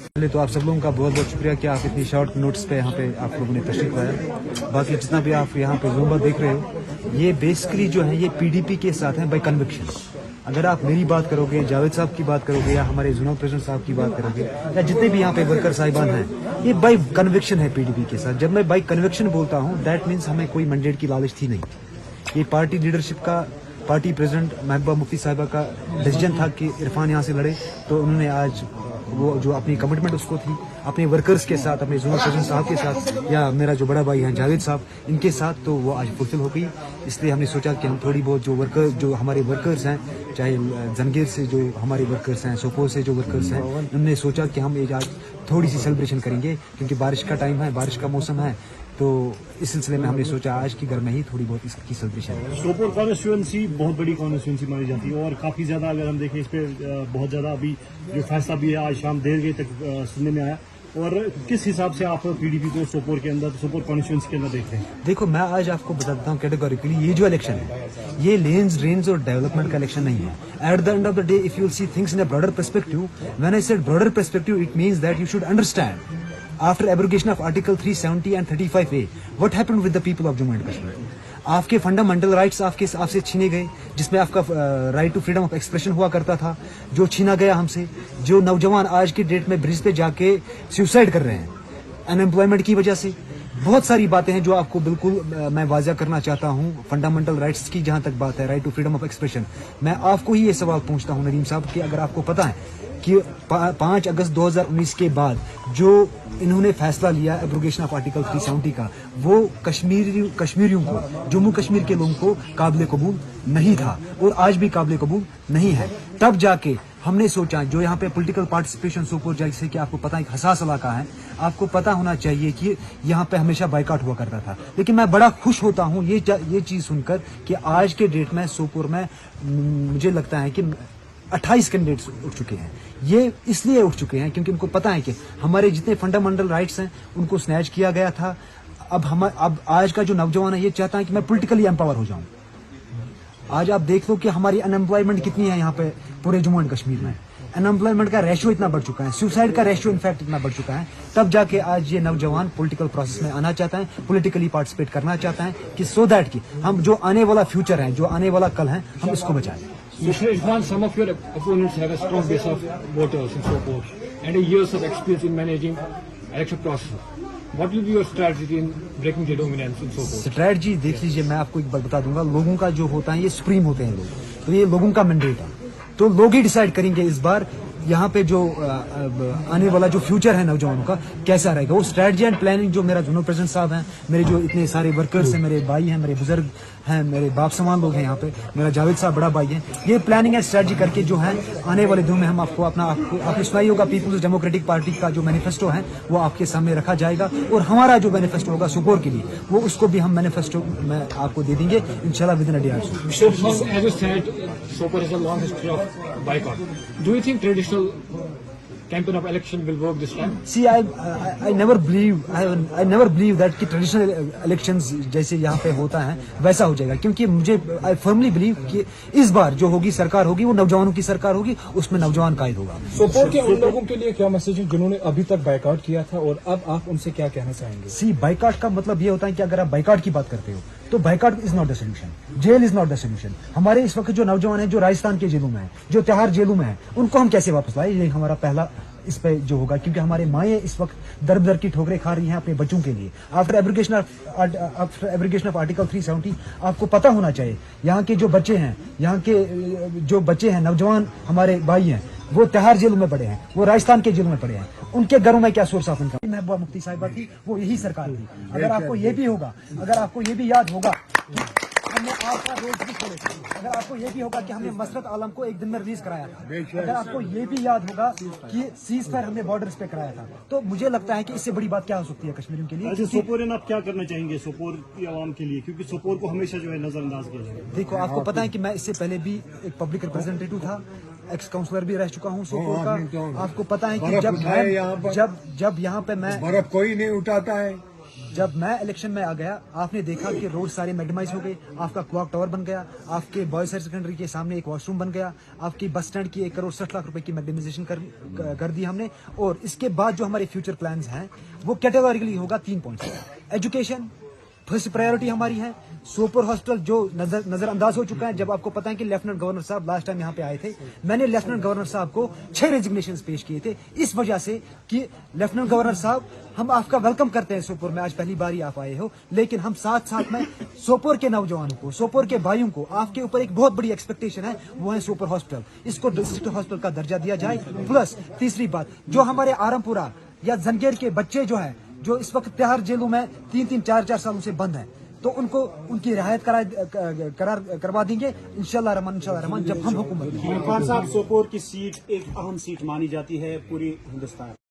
पहले तो आप सब लोगों का बहुत बहुत शुक्रिया कि आप इतनी शॉर्ट नोटिस पे यहाँ पे आप लोगों ने तशरीफ लाया। बाकी जितना भी आप यहाँ पे ज़ूम देख रहे हो, ये बेसिकली जो है ये पीडीपी के साथ है बाई कन्विक्शन। अगर आप मेरी बात करोगे, जावेद साहब की बात करोगे, या हमारे जोनल प्रेसिडेंट साहब की बात करोगे, या जितने भी यहाँ पे वर्कर साहिबान हैं, ये बाई कन्विक्शन है पीडीपी के साथ। जब मैं बाई कन्विक्शन बोलता हूँ, दैट मीन्स हमें कोई मैंडेट की लालच थी नहीं। ये पार्टी लीडरशिप का, पार्टी प्रेसिडेंट महबूबा मुफ्ती साहिबा का डिसीजन था कि इरफान यहाँ से लड़े, तो उन्होंने आज वो जो अपनी कमिटमेंट उसको थी अपने वर्कर्स के साथ, अपने जोनल प्रेसिडेंट साहब के साथ, या मेरा जो बड़ा भाई है जावेद साहब, इनके साथ, तो वो आज फुलफिल हो गई। इसलिए हमने सोचा कि हम थोड़ी बहुत जो हमारे वर्कर्स हैं, चाहे जंगीर से जो हमारे वर्कर्स हैं, सोपोर से जो वर्कर्स हैं, उन्होंने सोचा कि हम आज थोड़ी सी सेलिब्रेशन करेंगे, क्योंकि बारिश का टाइम है, बारिश का मौसम है, तो इस सिलसिले में हमने सोचा आज की घर में ही थोड़ी बहुत इसकी सेलिब्रेशन है। सोपोर कॉन्स्टिट्यूएंसी बहुत बड़ी कॉन्स्टिट्यूएंसी मानी जाती है, और काफ़ी ज़्यादा अगर हम देखें इस पर बहुत ज़्यादा अभी जो फैसला भी है आज शाम देर गई तक सुनने में आया। और किस हिसाब से आप पीडीपी को सोपोर के अंदर, सोपोर कॉन्स्टिट्यूएंसी के अंदर देखते हैं? देखो, मैं आज आपको बताता हूँ कैटेगोरिकली, ये जो इलेक्शन है ये लेन्स रेंज और डेवलपमेंट का इलेक्शन नहीं है। At the end of the day, if you will see things in a broader perspective, when I said broader perspective, it means that you should understand after abrogation of Article 370 and 35A, what happened with the people of Jammu and Kashmir? आपके fundamental rights आपसे छीने गए, जिसमें आपका right to freedom of expression हुआ करता था, जो छीना गया हमसे। जो नौजवान आज की डेट में ब्रिज पे जाके सुसाइड कर रहे हैं अनएम्प्लॉयमेंट की वजह से, बहुत सारी बातें हैं जो आपको बिल्कुल मैं वाज़ा करना चाहता हूं। फंडामेंटल राइट्स की जहां तक बात है, right to freedom of expression, मैं आपको ही ये सवाल पूछता हूं नदीम साहब कि अगर आपको पता है कि 5 अगस्त 2019 के बाद जो इन्होंने फैसला लिया एब्रोगेशन ऑफ आर्टिकल 370 का, वो कश्मीरियों को, जम्मू कश्मीर के लोगों को काबिल कबूल नहीं था, और आज भी काबिल कबूल नहीं है। तब जाके हमने सोचा, जो यहाँ पे पॉलिटिकल पार्टिसिपेशन सोपोर, जैसे कि आपको पता है हसास इलाका है, आपको पता होना चाहिए कि यहाँ पे हमेशा बाइकाट हुआ करता था। लेकिन मैं बड़ा खुश होता हूँ ये चीज़ सुनकर कि आज के डेट में सोपोर में मुझे लगता है कि 28 कैंडिडेट्स उठ चुके हैं। ये इसलिए उठ चुके हैं क्योंकि उनको पता है कि हमारे जितने फंडामेंटल राइट्स हैं उनको स्नैच किया गया था। अब आज का जो नौजवान है ये चाहता है कि मैं पॉलिटिकली एम्पावर हो जाऊं। आज आप देख लो कि हमारी अनएम्प्लॉयमेंट कितनी है यहाँ पे पूरे जम्मू एंड कश्मीर में। अनएम्प्लॉयमेंट का रेशियो इतना बढ़ चुका है, सुसाइड का रेशियो इनफैक्ट इतना बढ़ चुका है। तब जाके आज ये नौजवान पॉलिटिकल प्रोसेस में आना चाहता है, पॉलिटिकली पार्टिसिपेट करना चाहता है, कि सो दैट कि हम जो आने वाला फ्यूचर है, जो आने वाला कल है, हम इसको बचाएं। Mr. Irfan, some of your opponents have a strong base of voters in support and years of experience in managing election process. What will be your strategy in breaking the dominance in support? Strategy देख लीजिए, मैं आपको एक बात बता दूंगा। लोगों का जो होता है, ये सुप्रीम होते हैं लोग, तो ये लोगों का मैंडेट है, तो लोग ही डिसाइड करेंगे इस बार यहाँ पे जो आने वाला जो फ्यूचर है नौजवानों का कैसा रहेगा। वो स्ट्रेटजी एंड प्लानिंग जो मेरा जोनल प्रेसिडेंट साहब हैं, मेरे जो इतने सारे वर्कर्स हैं, मेरे भाई हैं, मेरे बुजुर्ग हैं, मेरे बाप समान लोग हैं यहाँ पे, मेरा जावेद साहब बड़ा भाई है, ये प्लानिंग एंड स्ट्रेटजी करके जो है आने वाले दिनों में हम आपको आपने सुनाई होगा, पीपुल्स डेमोक्रेटिक पार्टी का जो मैनिफेस्टो है वो आपके सामने रखा जाएगा, और हमारा जो मैनिफेस्टो होगा सोपोर के लिए, वो उसको भी हम मैनिफेस्टो में आपको दे देंगे इंशाल्लाह विदिन अ डे और सो। As you said, Sopore has a long history of boycott. Do you think traditional campaign of election will work this time? See, I never believe that कि ट्रेडिशनल इलेक्शंस जैसे यहाँ पे होता है वैसा हो जाएगा, क्योंकि मुझे आई फर्मली बिलीव कि इस बार जो होगी सरकार होगी वो नौजवानों की सरकार होगी, उसमें नौजवान कायद होगा। सोपोर के उन लोगों के लिए क्या मैसेज है जिन्होंने अभी तक बाइकआउट किया था, और अब आप उनसे क्या कहना चाहेंगे? सी, बाइकआउट का मतलब ये होता है कि अगर आप बाइकआउट की बात करते हो तो boycott is not the solution, jail is not the solution. हमारे इस वक्त जो नौजवान हैं, जो राजस्थान के जेलों में हैं, जो तिहाड़ जेलों में हैं, उनको हम कैसे वापस लाए, ये हमारा पहला इस पे जो होगा, क्योंकि हमारे माएँ इस वक्त दर दर की ठोकरें खा रही हैं अपने बच्चों के लिए। आफ्टर एब्रोगेशन ऑफ आर्टिकल 370 आपको पता होना चाहिए, यहाँ के जो बच्चे हैं, नौजवान हमारे भाई हैं, वो तिहाड़ जेलों में पड़े हैं, वो राजस्थान के जेलों में पड़े हैं, उनके घरों में क्या source of income. Mehbooba Mufti साहिबा थी, वो यही सरकार थी। अगर आपको ये भी याद होगा हमने आपका रोज भी खोले थे, अगर आपको ये भी होगा कि हमने मसरत आलम को एक दिन में रिलीज कराया था, अगर आपको ये भी याद होगा कि सीज फायर हमने बॉर्डर्स पे कराया था, तो मुझे लगता है कि इससे बड़ी बात क्या हो सकती है कश्मीरियों के लिए। अच्छा, सोपोर आप क्या करना चाहेंगे सोपोर की आवाम के लिए, क्योंकि सोपोर को हमेशा जो है नजरअंदाज किया जाए? देखो, आपको पता है कि मैं इससे पहले भी एक पब्लिक रिप्रेजेंटेटिव था, एक्स काउंसलर भी रह चुका हूँ सोपोर का। आपको पता है कि जब यहाँ पे मैं बर्फ कोई नहीं उठाता है, जब मैं इलेक्शन में आ गया, आपने देखा कि रोड सारे मैगडमाइज हो गए, आपका क्लॉक टावर बन गया, आपके बॉयज हायर सेकेंडरी के सामने एक वॉशरूम बन गया, आपकी बस स्टैंड की 1 करोड़ 60 लाख रुपए की मैगडमाइजेशन कर दी हमने। और इसके बाद जो हमारे फ्यूचर प्लान्स हैं वो कैटेगोरिकली होगा 3 पॉइंट्स। एजुकेशन फर्स्ट प्रायोरिटी हमारी है। सोपोर हॉस्पिटल जो नजरअंदाज हो चुका है, जब आपको पता है कि लेफ्टिनेंट गवर्नर साहब लास्ट टाइम यहाँ पे आए थे, मैंने लेफ्टिनेंट गवर्नर साहब को 6 रेजिग्नेशन पेश किए थे, इस वजह से कि लेफ्टिनेंट गवर्नर साहब हम आपका वेलकम करते हैं सोपोर में, आज पहली बार ही आप आए हो, लेकिन हम साथ साथ में सोपोर के नौजवानों को, सोपोर के भाइयों को, आपके ऊपर एक बहुत बड़ी एक्सपेक्टेशन है, वो है सोपोर हॉस्पिटल, इसको डिस्ट्रिक्ट हॉस्पिटल का दर्जा दिया जाए। प्लस तीसरी बात, जो हमारे आरमपुरा या जंगेर के बच्चे जो हैं, जो इस वक्त तिहाड़ जेलों में 3-3, 4-4 सालों से बंद हैं, तो उनको उनकी रिहायत करवा देंगे इंशाल्लाह रहमान जब हम हुकूमत में। इरफान साहब, सोपोर की सीट एक अहम सीट मानी जाती है पूरी हिंदुस्तान